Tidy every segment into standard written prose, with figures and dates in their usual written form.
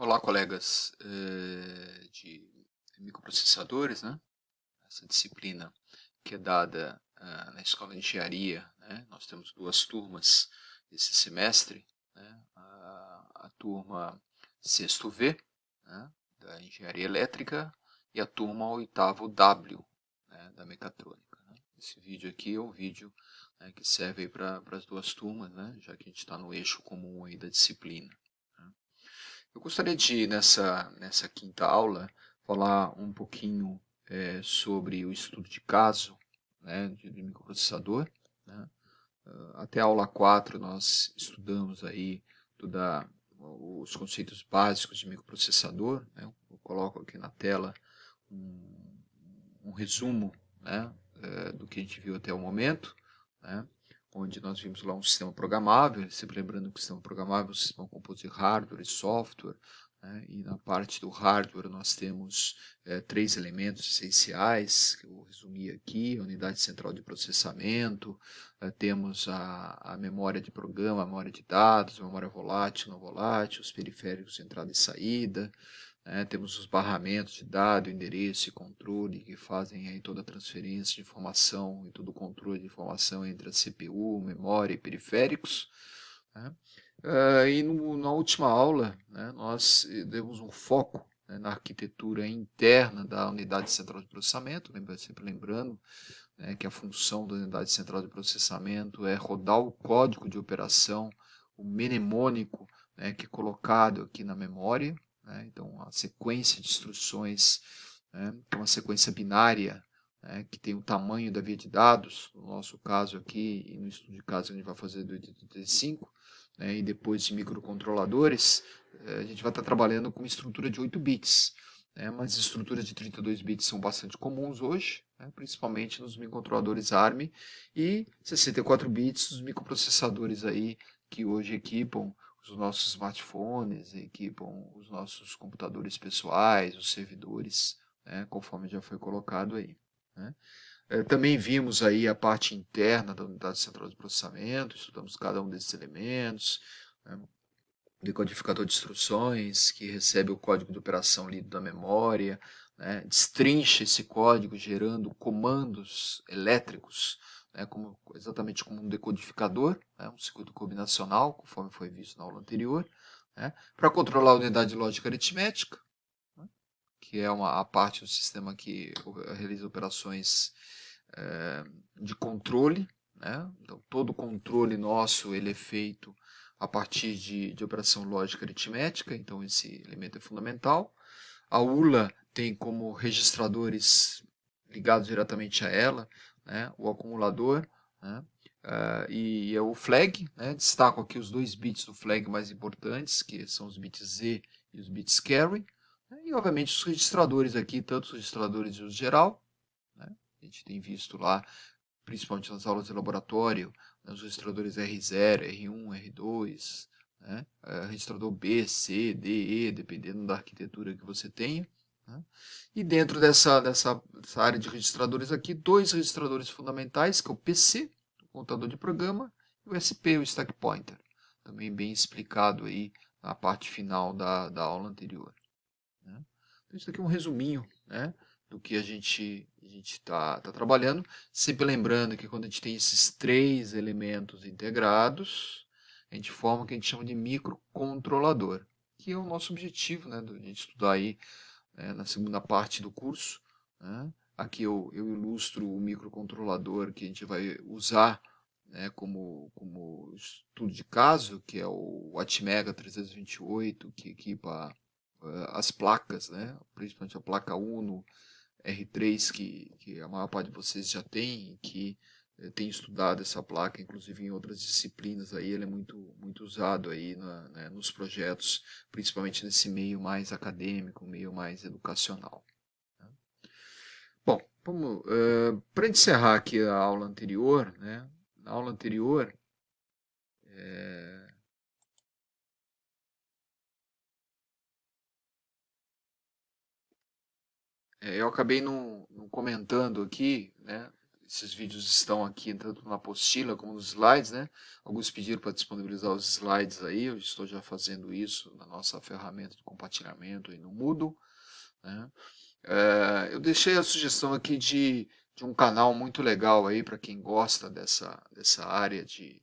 Olá, colegas de microprocessadores, né? Essa disciplina que é dada na Escola de Engenharia, né? Nós temos duas turmas esse semestre, né? A turma sexto V, né? Da Engenharia Elétrica, e a turma oitavo W, né? Da Mecatrônica. Né? Esse vídeo aqui é um vídeo, né, que serve para as duas turmas, né? Já que a gente está no eixo comum aí da disciplina. Né? Eu gostaria de, nessa quinta aula, falar um pouquinho sobre o estudo de caso, né, de microprocessador. Né? Até a aula 4 nós estudamos aí os conceitos básicos de microprocessador. Né? Eu coloco aqui na tela um resumo, né, do que a gente viu até o momento, né? Onde nós vimos lá um sistema programável, sempre lembrando que o sistema programável é um sistema composto de hardware e software, né? E na parte do hardware nós temos três elementos essenciais, que eu resumi aqui: a unidade central de processamento, temos a memória de programa, a memória de dados, a memória volátil, não volátil, os periféricos de entrada e saída, temos os barramentos de dado, endereço e controle, que fazem aí toda a transferência de informação e todo o controle de informação entre a CPU, memória e periféricos. Né? Na última aula, né, nós demos um foco, né, na arquitetura interna da unidade central de processamento, sempre lembrando, né, que a função da unidade central de processamento é rodar o código de operação, o mnemônico, né, que é colocado aqui na memória. Né? Então, a sequência de instruções, né, que é uma sequência binária, né, que tem o tamanho da via de dados, no nosso caso aqui, e no estudo de caso a gente vai fazer do 85, né, e depois de microcontroladores, a gente vai estar trabalhando com uma estrutura de 8 bits. Mas estruturas de 32 bits são bastante comuns hoje, né, principalmente nos microcontroladores ARM, e 64 bits nos microprocessadores aí que hoje equipam os nossos smartphones, equipam os nossos computadores pessoais, os servidores, né, conforme já foi colocado aí. Né. Também vimos aí a parte interna da unidade central de processamento, estudamos cada um desses elementos, né, decodificador de instruções, que recebe o código de operação lido da memória, né, destrincha esse código gerando comandos elétricos, né, exatamente como um decodificador, né, um circuito combinacional, conforme foi visto na aula anterior, né, para controlar a unidade de lógica aritmética, né, que é a parte do sistema que realiza operações de controle. Né? Então, todo controle nosso ele é feito a partir de operação lógica aritmética, então esse elemento é fundamental. A ULA tem como registradores ligados diretamente a ela, né, o acumulador, né, e é o flag. Né, destaco aqui os dois bits do flag mais importantes, que são os bits Z e os bits carry, né, e obviamente os registradores aqui, tanto os registradores de uso geral, né, a gente tem visto lá, principalmente nas aulas de laboratório, né, os registradores R0, R1, R2, né, registrador B, C, D, E, dependendo da arquitetura que você tenha. Né. E dentro dessa área de registradores aqui, dois registradores fundamentais, que é o PC, o computador de programa, e o SP, o Stack Pointer, também bem explicado aí na parte final da aula anterior. Né. Então, isso aqui é um resuminho, né, do que a gente está trabalhando, sempre lembrando que quando a gente tem esses três elementos integrados, a gente forma o que a gente chama de microcontrolador, que é o nosso objetivo, né, de a gente estudar aí, né, na segunda parte do curso. Né. Aqui eu ilustro o microcontrolador que a gente vai usar, né, como estudo de caso, que é o Atmega 328, que equipa as placas, né, principalmente a placa Uno R3, que a maior parte de vocês já tem, que tem estudado essa placa, inclusive em outras disciplinas, aí ele é muito usado aí né, nos projetos, principalmente nesse meio mais acadêmico, meio mais educacional. Né. Bom, para encerrar aqui a aula anterior, né, na aula anterior, eu acabei não comentando aqui, né, esses vídeos estão aqui tanto na apostila como nos slides, né? Alguns pediram para disponibilizar os slides aí, eu estou já fazendo isso na nossa ferramenta de compartilhamento aí no Moodle, né? Eu deixei a sugestão aqui de um canal muito legal aí para quem gosta dessa área de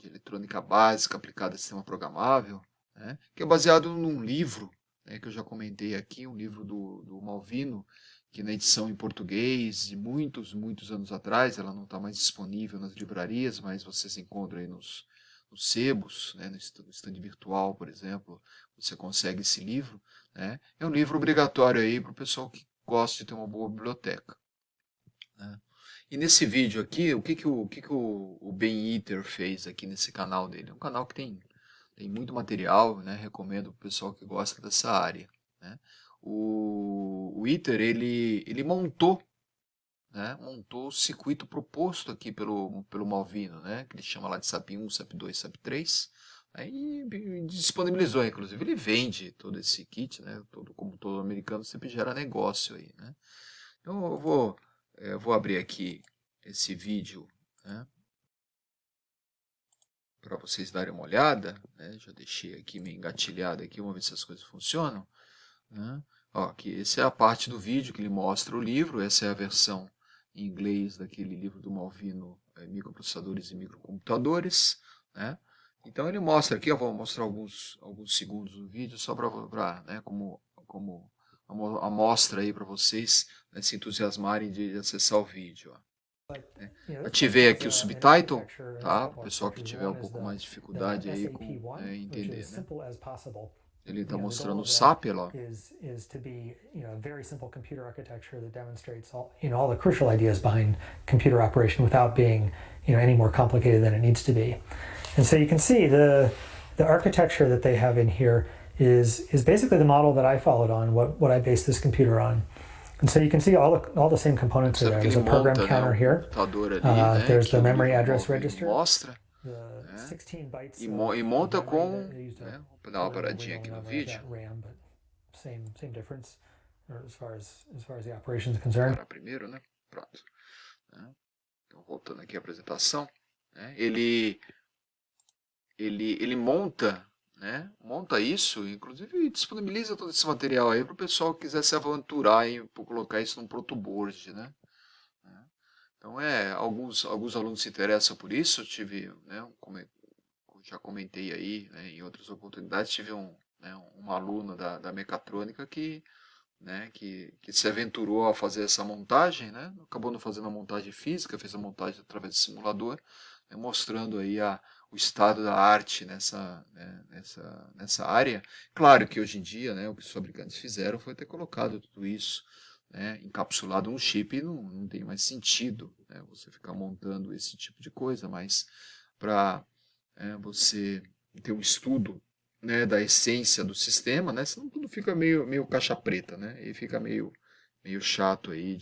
eletrônica básica aplicada a sistema programável, né? Que é baseado num livro, né, que eu já comentei aqui, um livro do Malvino, que na edição em português de muitos anos atrás, ela não está mais disponível nas livrarias, mas vocês encontram aí nos sebos, né, no stand virtual, por exemplo, você consegue esse livro, né? É um livro obrigatório aí para o pessoal que gosta de ter uma boa biblioteca, né? E nesse vídeo aqui, o que o Ben Eater fez aqui nesse canal dele? É um canal que tem muito material, né? Recomendo para o pessoal que gosta dessa área, né? O Eater, ele montou, né? Montou o circuito proposto aqui pelo Malvino, né? Que ele chama lá de SAP 1, SAP 2, SAP 3. Aí disponibilizou, inclusive ele vende todo esse kit, né? Como todo americano sempre gera negócio aí, né? Então eu vou abrir aqui esse vídeo, né, para vocês darem uma olhada, né? Já deixei aqui meio engatilhado aqui, vamos ver se as coisas funcionam, né? Ó, aqui, essa é a parte do vídeo que ele mostra o livro, essa é a versão em inglês daquele livro do Malvino, Microprocessadores e Microcomputadores, né? Então ele mostra aqui, eu vou mostrar alguns segundos do vídeo só para, né, como amostra aí para vocês, né, se entusiasmarem de acessar o vídeo, ó. Ativei aqui o subtitle, tá? Para o pessoal que tiver um pouco mais de dificuldade aí com entender, né? Ele está mostrando o SAP lá. Is to be, a very simple computer architecture that demonstrates all the crucial ideas behind computer operation without being, any more complicated than it needs to be. And so you can see the architecture that they have in here is basically the model that I followed on, what I based this computer on. And so you can see all the same components are there. There's a program counter here. There's the memory address register. Mostra, e monta com, né, vou dar uma paradinha aqui no vídeo. Same difference, as far as the operation is concerned. Primeiro, né? Pronto. Então, voltando aqui à apresentação, né, ele monta, né? Monta isso, inclusive disponibiliza todo esse material aí para o pessoal que quiser se aventurar e colocar isso num protoboard, né? Então alguns alunos se interessam por isso. Eu tive, né, como já comentei aí, né, em outras oportunidades, tive uma aluna da mecatrônica né, que se aventurou a fazer essa montagem, né? Acabou não fazendo a montagem física, fez a montagem através do simulador, né, mostrando aí o estado da arte nessa área. Claro que hoje em dia, né, o que os fabricantes fizeram foi ter colocado tudo isso, né, encapsulado num chip, e não tem mais sentido, né, você ficar montando esse tipo de coisa, mas para você ter um estudo, né, da essência do sistema, né, senão tudo fica meio caixa preta, né, e fica meio chato aí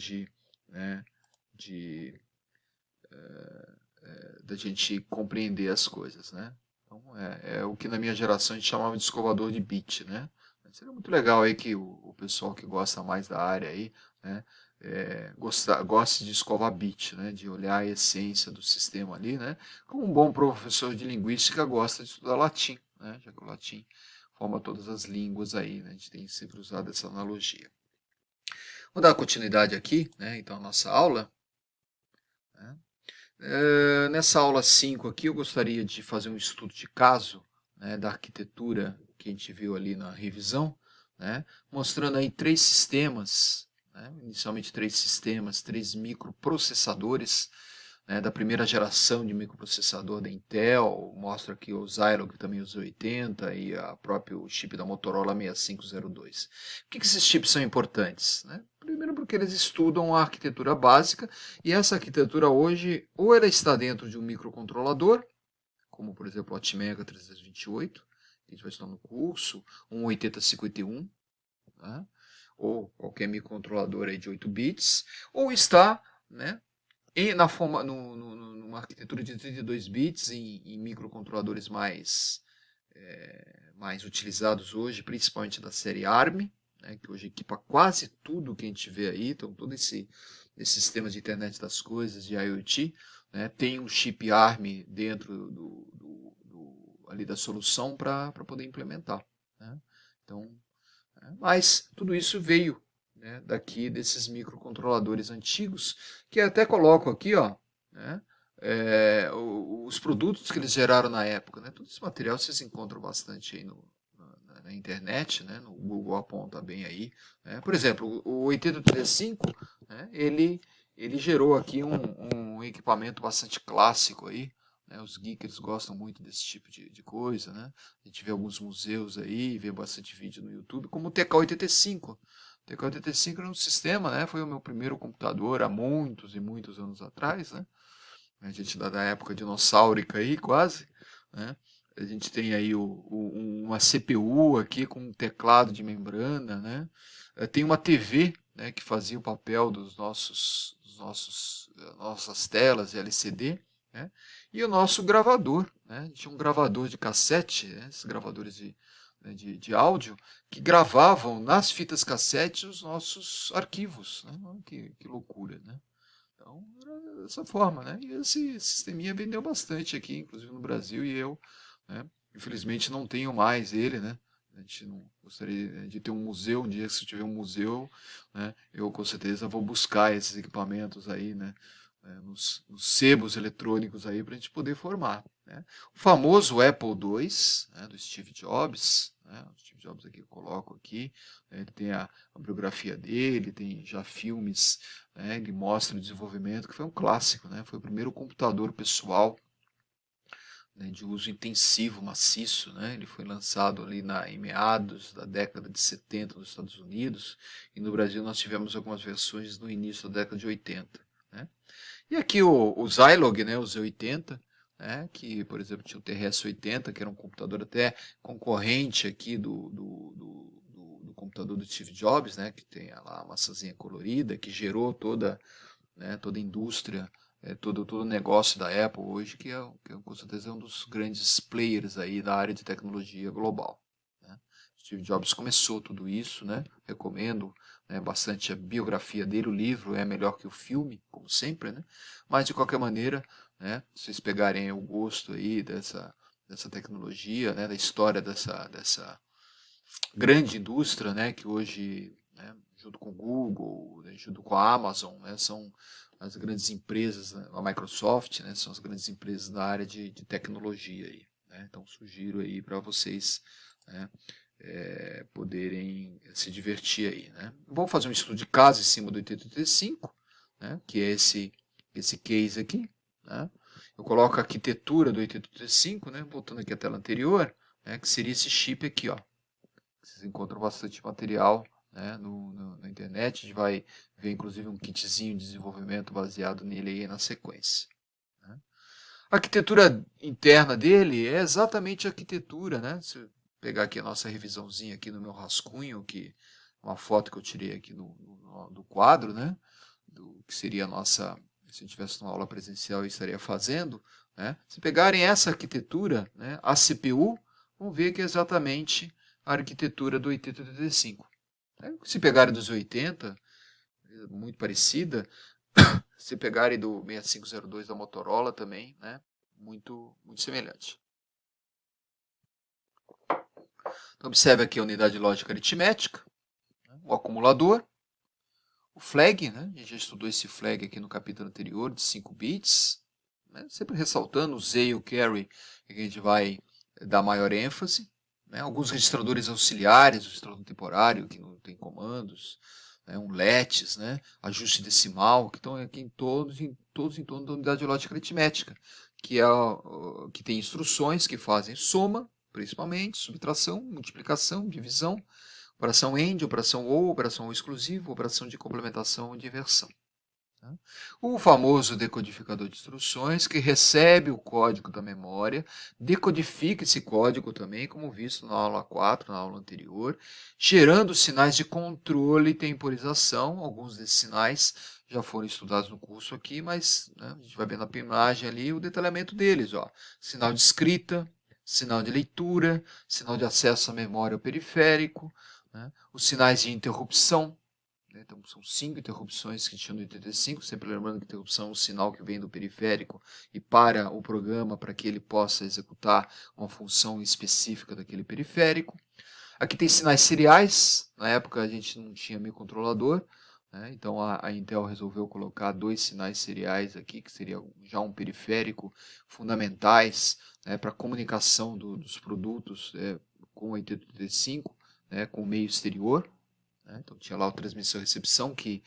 da gente compreender as coisas, né. Então é o que na minha geração a gente chamava de escovador de bit, né. Seria muito legal aí que o pessoal que gosta mais da área aí, né, goste de escovar bit, né, de olhar a essência do sistema ali, né, como um bom professor de linguística gosta de estudar latim, né, já que o latim forma todas as línguas aí, né, a gente tem sempre usado essa analogia. Vou dar continuidade aqui, né, então a nossa aula, né. Nessa aula 5 aqui eu gostaria de fazer um estudo de caso, né, da arquitetura que a gente viu ali na revisão, né, mostrando aí três sistemas, né, inicialmente três microprocessadores, né, da primeira geração de microprocessador da Intel. Mostra aqui o Zilog, que também usa 80, e o próprio chip da Motorola 6502. Por que esses chips são importantes, né? Primeiro porque eles estudam a arquitetura básica, e essa arquitetura hoje, ou ela está dentro de um microcontrolador, como por exemplo o Atmega 328, que a gente vai estudar no curso, um 8051, né? Ou qualquer microcontrolador aí de 8 bits, ou está, né, numa arquitetura de 32 bits em microcontroladores mais utilizados hoje, principalmente da série ARM, né, que hoje equipa quase tudo que a gente vê aí, então todo esse desses sistemas de internet das coisas, de IoT, né, tem um chip ARM dentro ali da solução para poder implementar, né? Então, mas tudo isso veio, né, daqui desses microcontroladores antigos, que até coloco aqui, ó, né, os produtos que eles geraram na época, né? Todo esse material vocês encontram bastante aí na internet, né? No Google aponta bem aí, né? Por exemplo, o 8035, né, ele gerou aqui um equipamento bastante clássico aí, né? Os geekers gostam muito desse tipo de coisa, né? A gente vê alguns museus aí, vê bastante vídeo no YouTube, como o TK-85. O TK-85 era um sistema, né? Foi o meu primeiro computador há muitos e muitos anos atrás, né? A gente da época dinossáurica aí, quase, né? A gente tem aí uma CPU aqui com um teclado de membrana, né? Tem uma TV, né, que fazia o papel nossas telas LCD, né? E o nosso gravador, né? A gente tinha um gravador de cassete, né? Esses gravadores de áudio, que gravavam nas fitas cassete os nossos arquivos, né? Que loucura, né? Então, era dessa forma, né? E esse sisteminha vendeu bastante aqui, inclusive no Brasil, e eu, né, infelizmente não tenho mais ele, né? A gente não gostaria de ter um museu, um dia que se tiver um museu, né, eu com certeza vou buscar esses equipamentos aí, né, nos sebos eletrônicos aí para a gente poder formar, né? O famoso Apple II, né, do Steve Jobs, né? O Steve Jobs aqui eu coloco aqui, né, ele tem a biografia dele, tem já filmes, né, ele mostra o desenvolvimento, que foi um clássico, né? Foi o primeiro computador pessoal, né, de uso intensivo, maciço, né? Ele foi lançado ali em meados da década de 70 nos Estados Unidos, e no Brasil nós tivemos algumas versões no início da década de 80, né? E aqui o Zilog, né, o Z80, né, que, por exemplo, tinha o TRS-80, que era um computador até concorrente aqui do computador do Steve Jobs, né, que tem lá a maçãzinha colorida, que gerou toda a indústria, todo o negócio da Apple hoje, que com certeza é um dos grandes players aí da área de tecnologia global, né? Steve Jobs começou tudo isso, né? Recomendo, né, bastante a biografia dele, o livro é melhor que o filme, como sempre, né? Mas de qualquer maneira, né, se vocês pegarem o gosto aí dessa tecnologia, né, da história dessa grande indústria, né, que hoje, né, junto com o Google, né, junto com a Amazon, né, são as grandes empresas, né, a Microsoft, né, são as grandes empresas da área de tecnologia aí, né? Então sugiro aí para vocês, né, poderem se divertir aí, né? Vamos fazer um estudo de caso em cima do 8085, né, que é esse case aqui, né? Eu coloco a arquitetura do 8085, né, voltando aqui à tela anterior, né, que seria esse chip aqui, ó. Vocês encontram bastante material, né, na internet. A gente vai ver inclusive um kitzinho de desenvolvimento baseado nele aí na sequência, né? A arquitetura interna dele é exatamente a arquitetura, né? Se eu pegar aqui a nossa revisãozinha aqui no meu rascunho, que uma foto que eu tirei aqui do quadro, né, do que seria a nossa, se a gente tivesse uma aula presencial eu estaria fazendo, né? Se pegarem essa arquitetura, né, a CPU, vão ver que é exatamente a arquitetura do 8085. Se pegarem dos 80, muito parecida. Se pegarem do 6502 da Motorola também, né, muito semelhante. Então, observe aqui a unidade lógica aritmética, né, o acumulador, o flag, né, a gente já estudou esse flag aqui no capítulo anterior, de 5 bits, né, sempre ressaltando o Z e o carry, que a gente vai dar maior ênfase, né, alguns registradores auxiliares, o registrador temporário, que não tem comandos, né, um LETs, né, ajuste decimal, que estão aqui todos em torno da unidade lógica aritmética, que tem instruções que fazem soma, principalmente, subtração, multiplicação, divisão, operação AND, operação OR, operação OR exclusivo, operação de complementação e de inversão. O famoso decodificador de instruções, que recebe o código da memória, decodifica esse código também, como visto na aula 4, na aula anterior, gerando sinais de controle e temporização. Alguns desses sinais já foram estudados no curso aqui, mas, né, a gente vai ver na imagem ali o detalhamento deles. Ó. Sinal de escrita, sinal de leitura, sinal de acesso à memória ou periférico, né, os sinais de interrupção, né? Então são 5 interrupções que tinham no 85, sempre lembrando que interrupção é um sinal que vem do periférico e para o programa para que ele possa executar uma função específica daquele periférico. Aqui tem sinais seriais, na época a gente não tinha microcontrolador, né? Então a Intel resolveu colocar 2 sinais seriais aqui, que seria já um periférico fundamentais, né, para a comunicação dos produtos com o 8085, né, com o meio exterior. Né? Então tinha lá o transmissão e recepção, que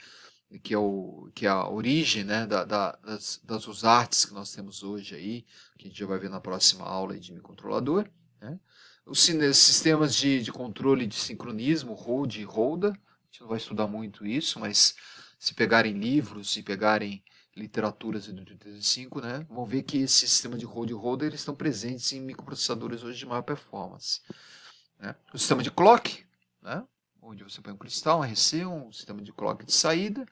é a origem, né, das USARTs que nós temos hoje aí, que a gente já vai ver na próxima aula de microcontrolador. Né? Os sistemas de controle de sincronismo, hold e holda, a gente não vai estudar muito isso, mas se pegarem livros e pegarem literaturas do 85, né, vão ver que esse sistema de hold e holder eles estão presentes em microprocessadores hoje de maior performance. Né? O sistema de clock, né, onde você põe um cristal, um RC, um sistema de clock de saída.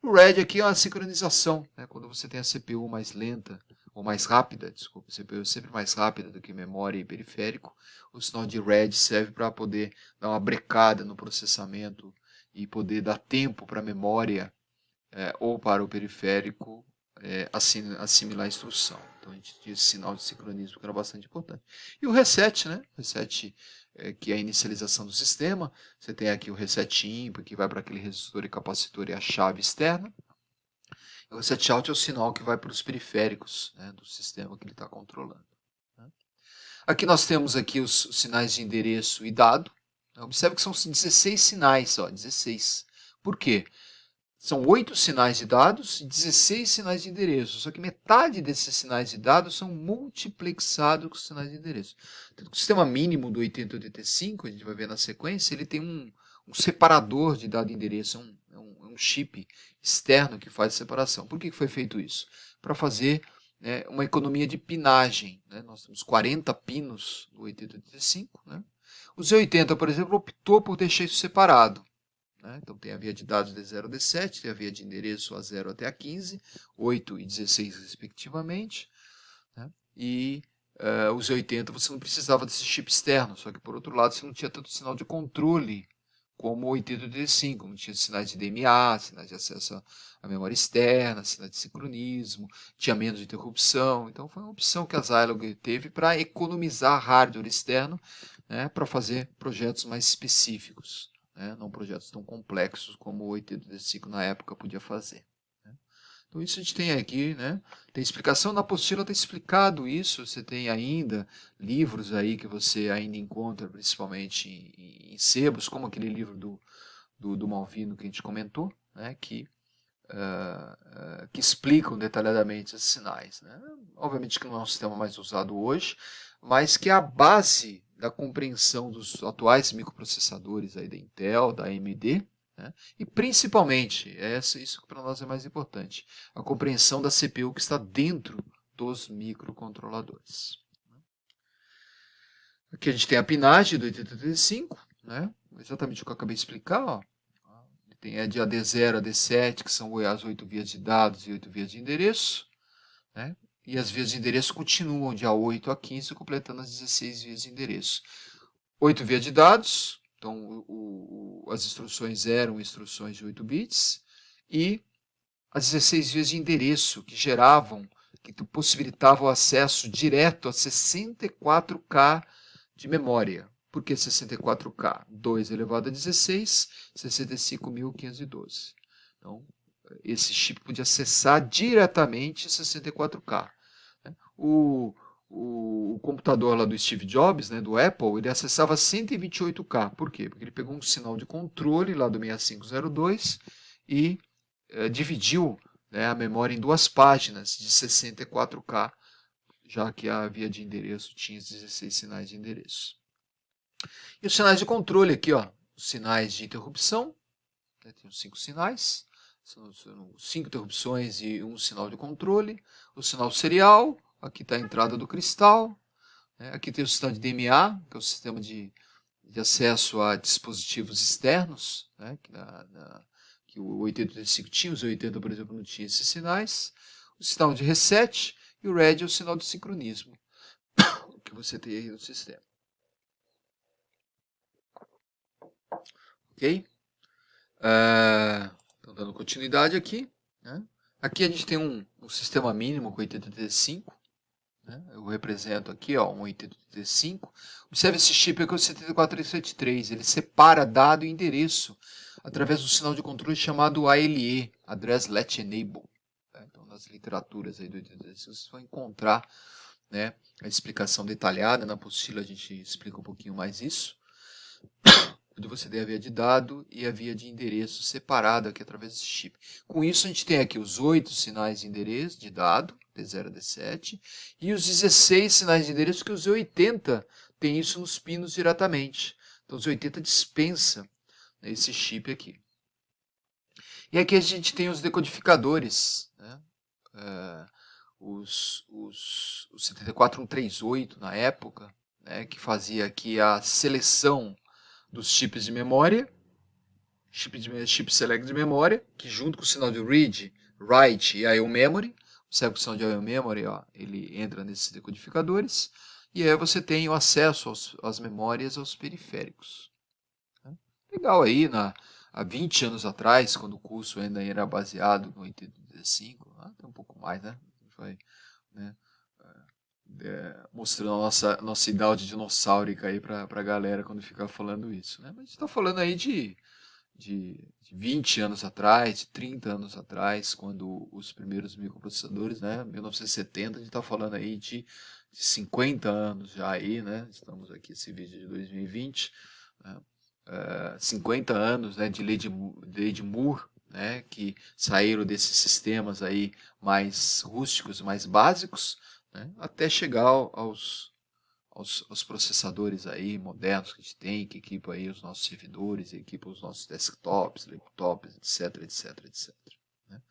O RED aqui é uma sincronização, né, quando você tem a CPU mais lenta, ou mais rápida, desculpa, CPU é sempre mais rápida do que memória e periférico, o sinal de RED serve para poder dar uma brecada no processamento e poder dar tempo para a memória ou para o periférico assimilar a instrução. Então a gente tinha esse sinal de sincronismo que era bastante importante. E o reset, né? Reset que é a inicialização do sistema. Você tem aqui o reset IMP, que vai para aquele resistor e capacitor e a chave externa. E o reset out é o sinal que vai para os periféricos, né, do sistema que ele está controlando. Né? Aqui nós temos aqui os sinais de endereço e dado. Observe que são 16 sinais, ó, 16. Por quê? São 8 sinais de dados e 16 sinais de endereço. Só que metade desses sinais de dados são multiplexados com sinais de endereço. O sistema mínimo do 8085, a gente vai ver na sequência, ele tem um separador de dado e endereço, é um chip externo que faz a separação. Por que foi feito isso? Para fazer uma economia de pinagem. Né? Nós temos 40 pinos do 8085. Né? O Z80, por exemplo, optou por deixar isso separado. Então tem a via de dados D0 a D7, tem a via de endereço A0 até A15, 8 e 16 respectivamente. Né? E os 80 você não precisava desse chip externo, só que por outro lado você não tinha tanto sinal de controle como o 8085, não tinha sinais de DMA, sinais de acesso à memória externa, sinais de sincronismo, tinha menos interrupção. Então foi uma opção que a Zilog teve para economizar hardware externo, né, para fazer projetos mais específicos. Né, não projetos tão complexos como o 8085 na época podia fazer. Né. Então isso a gente tem aqui, né, tem explicação, na apostila está explicado isso, você tem ainda livros aí que você ainda encontra, principalmente em sebos, como aquele livro do Malvino que a gente comentou, né, que explicam detalhadamente esses sinais. Né. Obviamente que não é um sistema mais usado hoje, mas que é a base da compreensão dos atuais microprocessadores aí da Intel, da AMD, né? E principalmente, isso que para nós é mais importante, a compreensão da CPU que está dentro dos microcontroladores. Aqui a gente tem a pinagem do 8085, né? Exatamente o que eu acabei de explicar. Ó. Tem a de AD0 a AD7, que são as 8 vias de dados e 8 vias de endereço. Né? E as vias de endereço continuam de A8 a 15, completando as 16 vias de endereço. 8 vias de dados, então as instruções eram instruções de 8 bits, e as 16 vias de endereço, que possibilitavam o acesso direto a 64K de memória. Por que 64K? 2 elevado a 16, 65.512. Então, esse chip podia acessar diretamente 64K. O computador lá do Steve Jobs, né, do Apple, ele acessava 128K. Por quê? Porque ele pegou um sinal de controle lá do 6502 e dividiu, né, a memória em 2 páginas de 64K, já que a via de endereço tinha 16 sinais de endereço. E os sinais de controle aqui, ó, os sinais de interrupção, né, tem os 5 sinais, são 5 interrupções e um sinal de controle. O sinal serial, aqui está a entrada do cristal, né, aqui tem o sistema de DMA, que é o sistema de acesso a dispositivos externos, né, que o 8085 tinha, os 80, por exemplo, não tinha esses sinais. O sinal de reset e o RED é o sinal de sincronismo que você tem aí no sistema. Ok? Então, dando continuidade aqui, né? Aqui a gente tem um sistema mínimo com 8085, né? Eu represento aqui, ó, um 8085. Observe esse chip aqui, o 74373, ele separa dado e endereço através do sinal de controle chamado ALE, Address Latch Enable. Então, nas literaturas aí do 8085, vocês vão encontrar, né, a explicação detalhada. Na apostila a gente explica um pouquinho mais isso, onde você tem a via de dado e a via de endereço separada aqui através desse chip. Com isso a gente tem aqui os 8 sinais de endereço de dado, D0 a D7, e os 16 sinais de endereço que os 80 tem isso nos pinos diretamente. Então os 80 dispensa, né, esse chip aqui. E aqui a gente tem os decodificadores, né? Os 74138 na época, né, que fazia aqui a seleção dos chips de memória, chip select de memória, que junto com o sinal de read, write e I/O memory, observe que o sinal de I/O memory, ó, ele entra nesses decodificadores, e aí você tem o acesso às memórias, aos periféricos. Legal aí, há 20 anos atrás, quando o curso ainda era baseado no 8085, até um pouco mais, né? Vai, né, mostrando a nossa idade dinossáurica aí para a galera quando ficar falando isso, né? Mas a gente está falando aí de 20 anos atrás, de 30 anos atrás, quando os primeiros microprocessadores, né? 1970, a gente está falando aí de 50 anos já aí, né? Estamos aqui, esse vídeo de 2020, né? 50 anos, né, de lei de Moore, né, que saíram desses sistemas aí mais rústicos, mais básicos, né, até chegar aos processadores aí modernos que a gente tem, que equipam aí os nossos servidores, equipam os nossos desktops, laptops, etc, etc, etc. Né.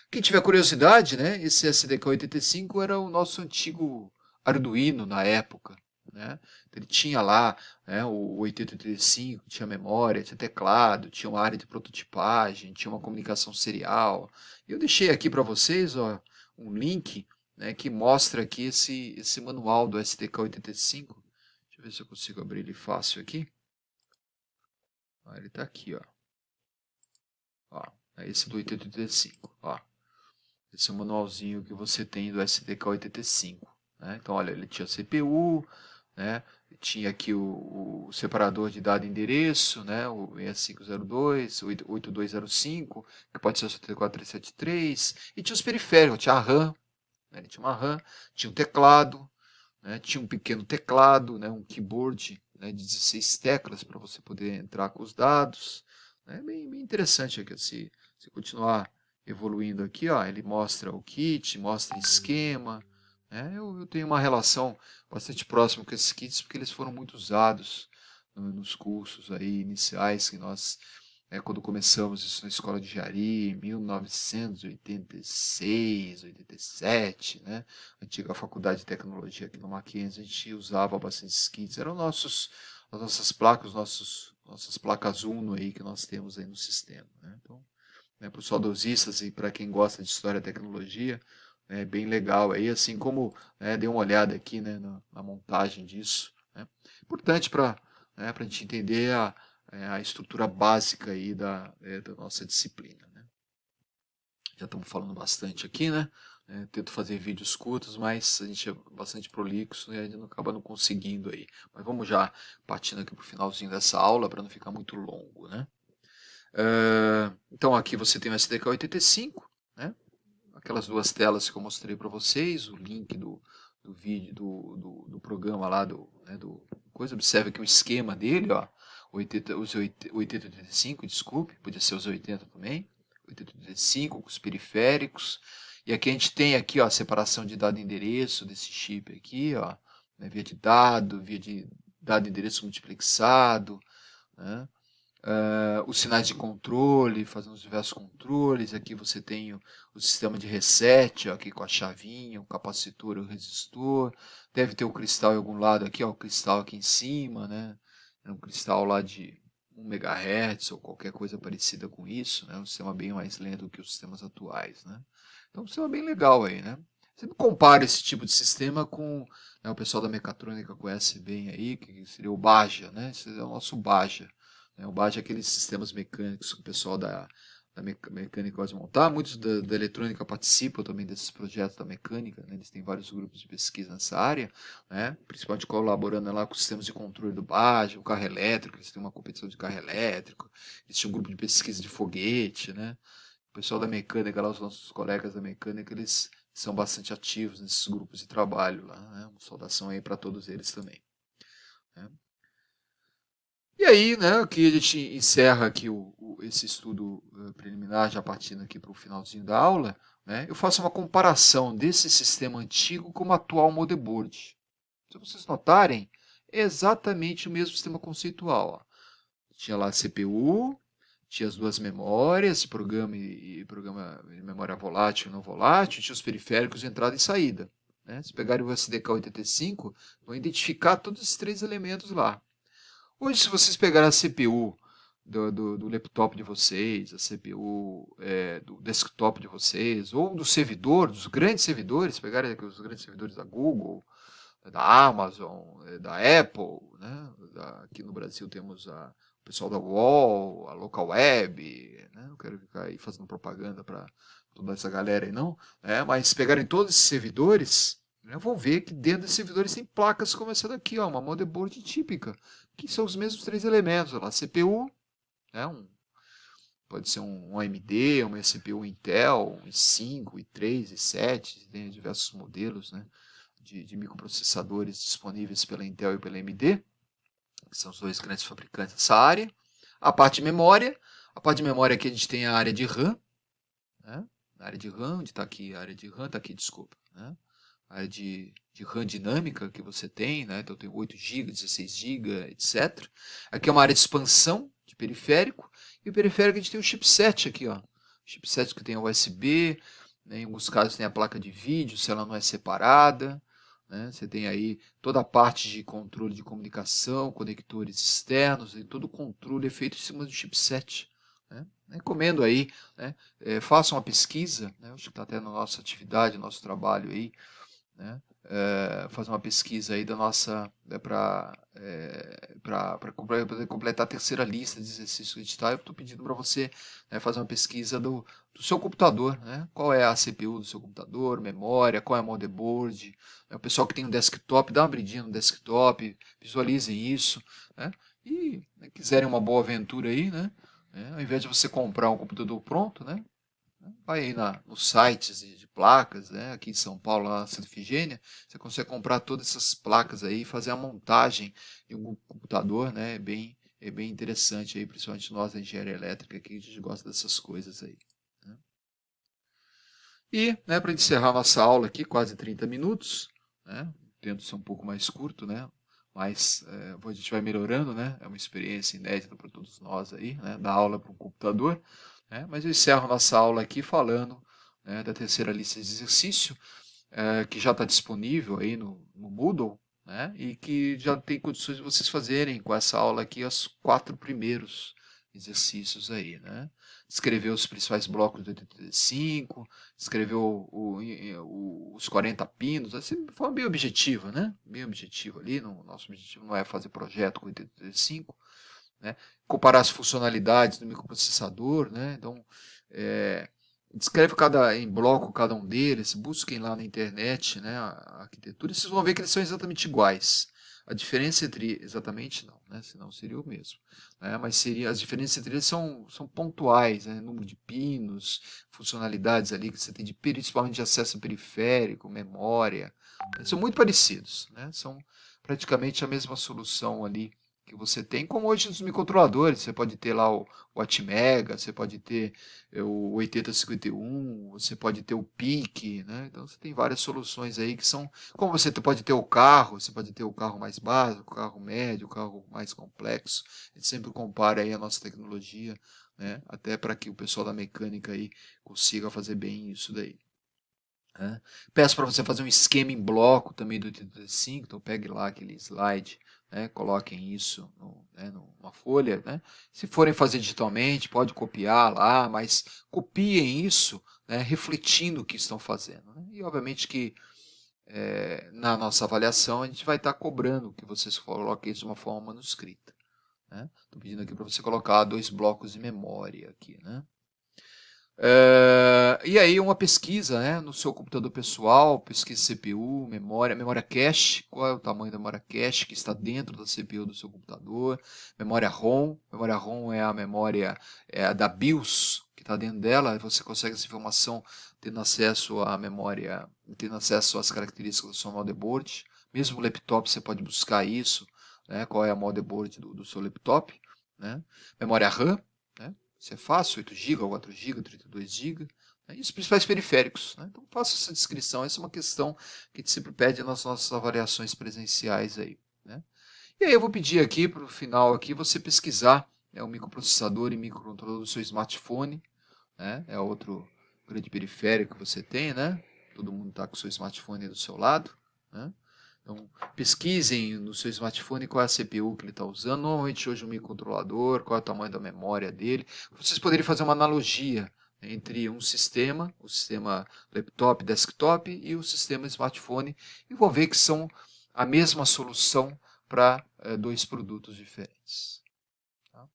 Quem tiver curiosidade, né, esse SDK85 era o nosso antigo Arduino na época, né? Ele tinha lá, né, o 8085, tinha memória, tinha teclado, tinha uma área de prototipagem, tinha uma comunicação serial. Eu deixei aqui para vocês, ó, um link, né, que mostra aqui esse manual do SDK85. Deixa eu ver se eu consigo abrir ele fácil aqui. Ele está aqui, ó. É esse do 8085, ó. Esse é o manualzinho que você tem do SDK85. Né? Então, olha, ele tinha CPU, né? Tinha aqui o separador de dado e endereço, né? O 6502, 8205, que pode ser o 74373, e tinha os periféricos, tinha a RAM, né? Ele tinha uma RAM, tinha um teclado, né? Tinha um pequeno teclado, né? Um keyboard, né? De 16 teclas para você poder entrar com os dados. É bem interessante aqui, se continuar evoluindo aqui, ó, ele mostra o kit, mostra esquema. Né? Eu tenho uma relação bastante próxima com esses kits, porque eles foram muito usados nos cursos aí iniciais que nós, quando começamos isso na escola de engenharia, em 1986, 87, né? Antiga faculdade de tecnologia aqui no Mackenzie, a gente usava bastante esses kits. Eram as nossas placas, nossas placas Uno aí que nós temos aí no sistema. Né? Então, né, para os saudosistas e para quem gosta de história e tecnologia, é bem legal aí, assim como, né, dei uma olhada aqui, né, na montagem disso. Né? Importante para, né, a gente entender a estrutura básica aí da nossa disciplina. Né? Já estamos falando bastante aqui, né? Tento fazer vídeos curtos, mas a gente é bastante prolixo e a gente acaba não conseguindo aí. Mas vamos já partindo aqui para o finalzinho dessa aula para não ficar muito longo, né? Então aqui você tem o SDK85, né? Aquelas duas telas que eu mostrei para vocês, o link do vídeo do programa lá do coisa. Observe aqui o esquema dele, ó. Os 8085, desculpe, podia ser os 80 também. 8085 com os periféricos. E aqui a gente tem aqui, ó, a separação de dado e endereço desse chip aqui, ó, né, via de dado e endereço multiplexado, né? Os sinais de controle, fazendo os diversos controles. Aqui você tem o sistema de reset, ó, aqui com a chavinha, o capacitor e o resistor. Deve ter o cristal em algum lado aqui, ó, o cristal aqui em cima, né? É um cristal lá de 1 MHz ou qualquer coisa parecida com isso, né? Um sistema bem mais lento que os sistemas atuais, né? Então, um sistema bem legal aí, né? Sempre compara esse tipo de sistema com, né, o pessoal da mecatrônica conhece bem aí, que seria o Baja, né? Esse é o nosso Baja. né? O BAD é aqueles sistemas mecânicos que o pessoal da mecânica gosta de montar. Muitos da eletrônica participam também desses projetos da mecânica, né? Eles têm vários grupos de pesquisa nessa área, né? Principalmente colaborando lá com os sistemas de controle do BAD, o carro elétrico, eles têm uma competição de carro elétrico, eles têm um grupo de pesquisa de foguete, né? O pessoal da mecânica, lá, os nossos colegas da mecânica, eles são bastante ativos nesses grupos de trabalho lá, né? Uma saudação aí para todos eles também, né? E aí, né, que a gente encerra aqui esse estudo preliminar, já partindo aqui para o finalzinho da aula, né, eu faço uma comparação desse sistema antigo com o atual motherboard. Se vocês notarem, é exatamente o mesmo sistema conceitual. Ó. Tinha lá a CPU, tinha as duas memórias, programa e programa de memória volátil e não volátil, tinha os periféricos de entrada e saída. Né? Se pegarem o SDK85, vão identificar todos esses três elementos lá. Hoje, se vocês pegarem a CPU do laptop de vocês, a CPU do desktop de vocês, ou do servidor, dos grandes servidores, pegarem os grandes servidores da Google, da Amazon, da Apple, né? Aqui no Brasil temos o pessoal da UOL, a Local Web, né? Não quero ficar aí fazendo propaganda para toda essa galera aí não, né? Mas se pegarem todos esses servidores, né, vão ver que dentro desses servidores tem placas como essa daqui, ó, uma motherboard típica, que são os mesmos três elementos, ó, lá, CPU, né, pode ser um AMD, uma CPU Intel, um i5, i3, i7, tem diversos modelos, né, de microprocessadores disponíveis pela Intel e pela AMD, que são os dois grandes fabricantes dessa área. A parte de memória aqui a gente tem a área de RAM, né, a área de RAM, onde está aqui a área de RAM, está aqui, desculpa, né, a área de RAM dinâmica que você tem, né? Então tem 8 GB, 16 GB, etc. Aqui é uma área de expansão de periférico, e o periférico a gente tem um chipset aqui, ó. Chipset que tem USB, né? Em alguns casos tem a placa de vídeo, se ela não é separada, né? Você tem aí toda a parte de controle de comunicação, conectores externos, e todo o controle é feito em cima do chipset. Né? Recomendo aí, né? Façam uma pesquisa, né? Acho que está até na nossa atividade, no nosso trabalho aí, né? Fazer uma pesquisa aí da nossa para poder completar a terceira lista de exercícios que a gente está. Eu estou pedindo para você, né, fazer uma pesquisa do seu computador, né? Qual é a CPU do seu computador, memória, qual é a motherboard, né? O pessoal que tem um desktop, dá uma abridinha no desktop, visualizem isso, né? E, né, quiserem uma boa aventura aí, né? Ao invés de você comprar um computador pronto, né? Vai aí nos sites de placas, né? Aqui em São Paulo, lá na Santa Efigênia, você consegue comprar todas essas placas aí e fazer a montagem em um computador, né? É bem interessante aí, principalmente nós da engenharia elétrica, que a gente gosta dessas coisas aí. Né? E, né, para encerrar nossa aula aqui, quase 30 minutos, né? Tento ser um pouco mais curto, né? Mas a gente vai melhorando, né? É uma experiência inédita para todos nós aí, né? Dar aula para um computador. Né? Mas eu encerro nossa aula aqui falando, né, da terceira lista de exercício, que já está disponível aí no Moodle, né? E que já tem condições de vocês fazerem com essa aula aqui os 4 primeiros exercícios aí, né? Escrever os principais blocos do 85, escreveu os 40 pinos, assim, de forma bem objetiva, né? Bem objetivo ali, nosso objetivo não é fazer projeto com 85, né? Comparar as funcionalidades do microprocessador, né? Então, descreve em bloco cada um deles, busquem lá na internet, né, a arquitetura, e vocês vão ver que eles são exatamente iguais. A diferença entre, exatamente não, né, senão seria o mesmo, né, mas as diferenças entre eles são pontuais, né, número de pinos, funcionalidades ali que você tem, principalmente de acesso periférico, memória, né, são muito parecidos, né, são praticamente a mesma solução ali que você tem, como hoje nos microcontroladores, você pode ter lá o Atmega, você pode ter o 8051, você pode ter o PIC, né? Então você tem várias soluções aí que são, como você pode ter o carro, você pode ter o carro mais básico, o carro médio, o carro mais complexo. A gente sempre compara aí a nossa tecnologia, né? Até para que o pessoal da mecânica aí consiga fazer bem isso daí. Né? Peço para você fazer um esquema em bloco também do 85, então pegue lá aquele slide, né, coloquem isso numa folha. Né? Se forem fazer digitalmente, pode copiar lá, mas copiem isso, né, refletindo o que estão fazendo. Né? E obviamente que na nossa avaliação a gente vai estar cobrando que vocês coloquem isso de uma forma manuscrita. né? Estou pedindo aqui para você colocar 2 blocos de memória aqui, né? E aí uma pesquisa, né, no seu computador pessoal, pesquisa CPU, memória cache, qual é o tamanho da memória cache que está dentro da CPU do seu computador, memória ROM é a memória da BIOS que está dentro dela, você consegue essa informação tendo acesso à memória, tendo acesso às características do seu motherboard, mesmo no laptop você pode buscar isso, né, qual é a motherboard do seu laptop, né, memória RAM, né, isso é fácil, 8 GB, 4 GB, 32 GB. Né? E os principais periféricos. Né? Então faça essa descrição. Essa é uma questão que a gente sempre pede nas nossas avaliações presenciais aí. Né? E aí eu vou pedir aqui para o final aqui você pesquisar, né, o microprocessador e microcontrolador do seu smartphone. Né? É outro grande periférico que você tem, né? Todo mundo está com o seu smartphone do seu lado. Né? Então, pesquisem no seu smartphone qual é a CPU que ele está usando. Normalmente hoje o microcontrolador, qual é o tamanho da memória dele. Vocês poderiam fazer uma analogia entre um sistema, o sistema laptop, desktop e o sistema smartphone, e vão ver que são a mesma solução para 2 produtos diferentes. Tá?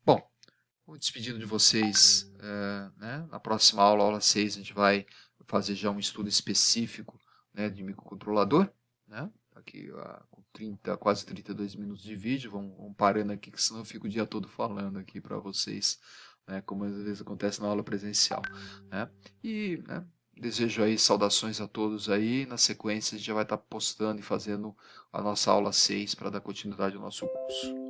Bom, vou despedindo de vocês. Né? Na próxima aula, aula 6, a gente vai fazer já um estudo específico, né, de microcontrolador. Né? Aqui com quase 32 minutos de vídeo, vamos parando aqui, que senão eu fico o dia todo falando aqui para vocês, né, como às vezes acontece na aula presencial. Né? E né, desejo aí saudações a todos aí. Na sequência a gente já vai estar postando e fazendo a nossa aula 6 para dar continuidade ao nosso curso.